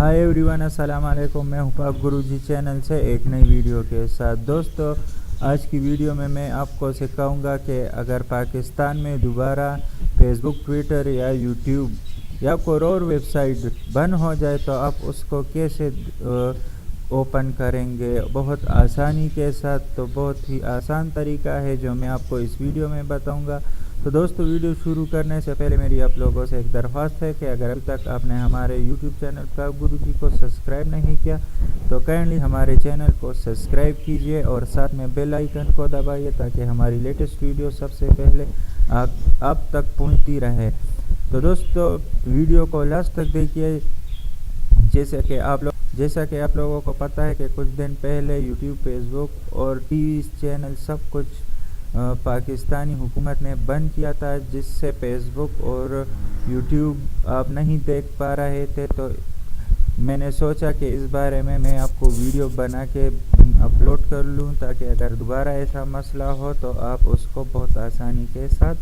Hi everyone, अस्सलाम वालेकुम। मैं हूं पाक गुरुजी चैनल से एक नई वीडियो के साथ। दोस्तों, आज की वीडियो में मैं आपको सिखाऊंगा कि अगर पाकिस्तान में दोबारा फेसबुक, ट्विटर या यूट्यूब या कोई और वेबसाइट बंद हो जाए तो आप उसको कैसे ओपन करेंगे बहुत आसानी के साथ। तो बहुत ही आसान तरीका है जो मैं आपको इस वीडियो में बताऊंगा। तो दोस्तों, वीडियो शुरू करने से पहले मेरी आप लोगों से एक दरख्वास्त है कि अगर अभी तक आपने हमारे YouTube चैनल पाक गुरुजी को सब्सक्राइब नहीं किया तो काइंडली हमारे चैनल को सब्सक्राइब कीजिए और साथ में बेल आइकन को दबाइए ताकि हमारी लेटेस्ट वीडियो सबसे पहले आप तक पहुंचती रहे। तो दोस्तों, वीडियो को लास्ट तक देखिए। जैसा कि आप लोगों को पता है कि कुछ दिन पहले यूट्यूब, फेसबुक और टीवी चैनल सब कुछ पाकिस्तानी हुकूमत ने बंद किया था, जिससे फेसबुक और यूट्यूब आप नहीं देख पा रहे थे। तो मैंने सोचा कि इस बारे में मैं आपको वीडियो बना के अपलोड कर लूं ताकि अगर दोबारा ऐसा मसला हो तो आप उसको बहुत आसानी के साथ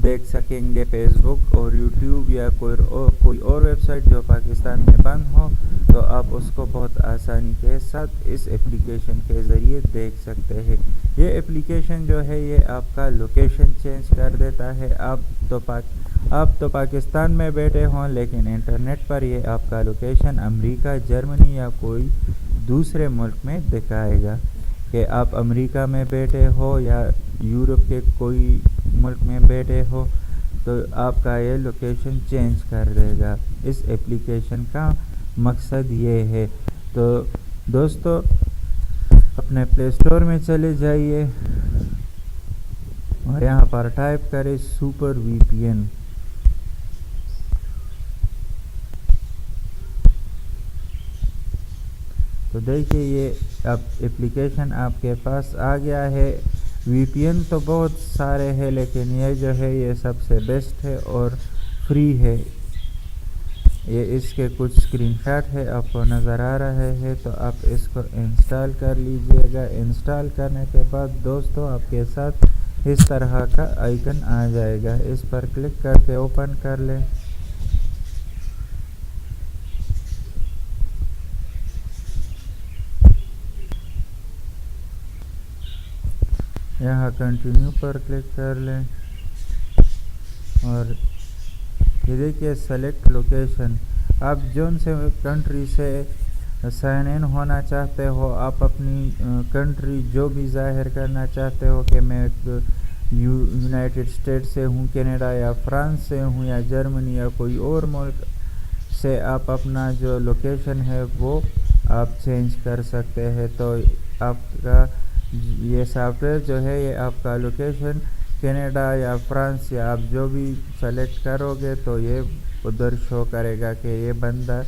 देख सकेंगे। फेसबुक और यूट्यूब या कोई और वेबसाइट जो पाकिस्तान में बंद हो तो आप उसको बहुत आसानी के साथ इस एप्लीकेशन के ज़रिए देख सकते हैं। ये एप्लीकेशन जो है ये आपका लोकेशन चेंज कर देता है। आप तो पाकिस्तान में बैठे हों लेकिन इंटरनेट पर ये आपका लोकेशन अमेरिका, जर्मनी या कोई दूसरे मुल्क में दिखाएगा कि आप अमेरिका में बैठे हो या यूरोप के कोई मुल्क में बैठे हो तो आपका ये लोकेशन चेंज कर देगा। इस एप्लीकेशन का मकसद ये है। तो दोस्तों, अपने प्ले स्टोर में चले जाइए और यहाँ पर टाइप करें सुपर VPN। तो देखिए ये अब एप्लीकेशन आपके पास आ गया है। VPN तो बहुत सारे हैं लेकिन ये जो है ये सबसे बेस्ट है और फ्री है। ये इसके कुछ स्क्रीनशॉट है आपको नज़र आ रहे हैं, तो आप इसको इंस्टॉल कर लीजिएगा। इंस्टॉल करने के बाद दोस्तों आपके साथ इस तरह का आइकन आ जाएगा। इस पर क्लिक करके ओपन कर लें। यहाँ कंटिन्यू पर क्लिक कर लें और ये देखिए सेलेक्ट लोकेशन। आप जोन से कंट्री से साइन इन होना चाहते हो, आप अपनी कंट्री जो भी जाहिर करना चाहते हो कि मैं यूनाइटेड स्टेट्स से हूँ, कनाडा या फ्रांस से हूँ या जर्मनी या कोई और मुल्क से, आप अपना जो लोकेशन है वो आप चेंज कर सकते हैं। तो आपका ये सॉफ्टवेयर जो है ये आपका लोकेशन कनाडा या फ्रांस या आप जो भी सेलेक्ट करोगे तो ये उधर शो करेगा कि ये बंदा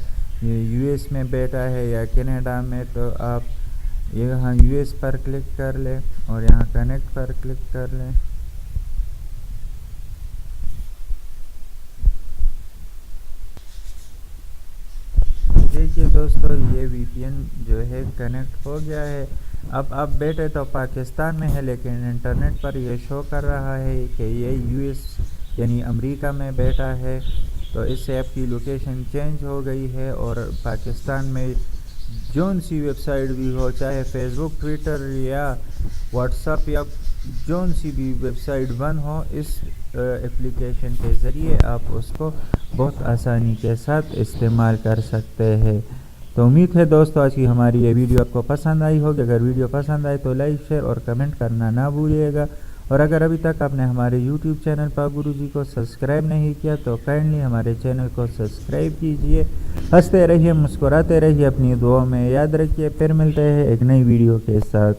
US में बैठा है या कनाडा में। तो आप यहाँ US पर क्लिक कर लें और यहाँ कनेक्ट पर क्लिक कर लें। देखिए दोस्तों, ये VPN जो है कनेक्ट हो गया है। अब आप बैठे तो पाकिस्तान में है लेकिन इंटरनेट पर ये शो कर रहा है कि ये US यानी अमेरिका में बैठा है। तो इससे आपकी लोकेशन चेंज हो गई है और पाकिस्तान में जौन सी वेबसाइट भी हो, चाहे फेसबुक, ट्विटर या व्हाट्सएप या जौन सी भी वेबसाइट बंद हो, इस एप्लीकेशन के ज़रिए आप उसको बहुत आसानी के साथ इस्तेमाल कर सकते हैं। तो उम्मीद है दोस्तों आज की हमारी ये वीडियो आपको पसंद आई होगी। अगर वीडियो पसंद आए तो लाइक, शेयर और कमेंट करना ना भूलिएगा। और अगर अभी तक आपने हमारे YouTube चैनल पाक गुरुजी को सब्सक्राइब नहीं किया तो काइंडली हमारे चैनल को सब्सक्राइब कीजिए। हंसते रहिए, मुस्कुराते रहिए, अपनी दुआओं में याद रखिए। फिर मिलते हैं एक नई वीडियो के साथ।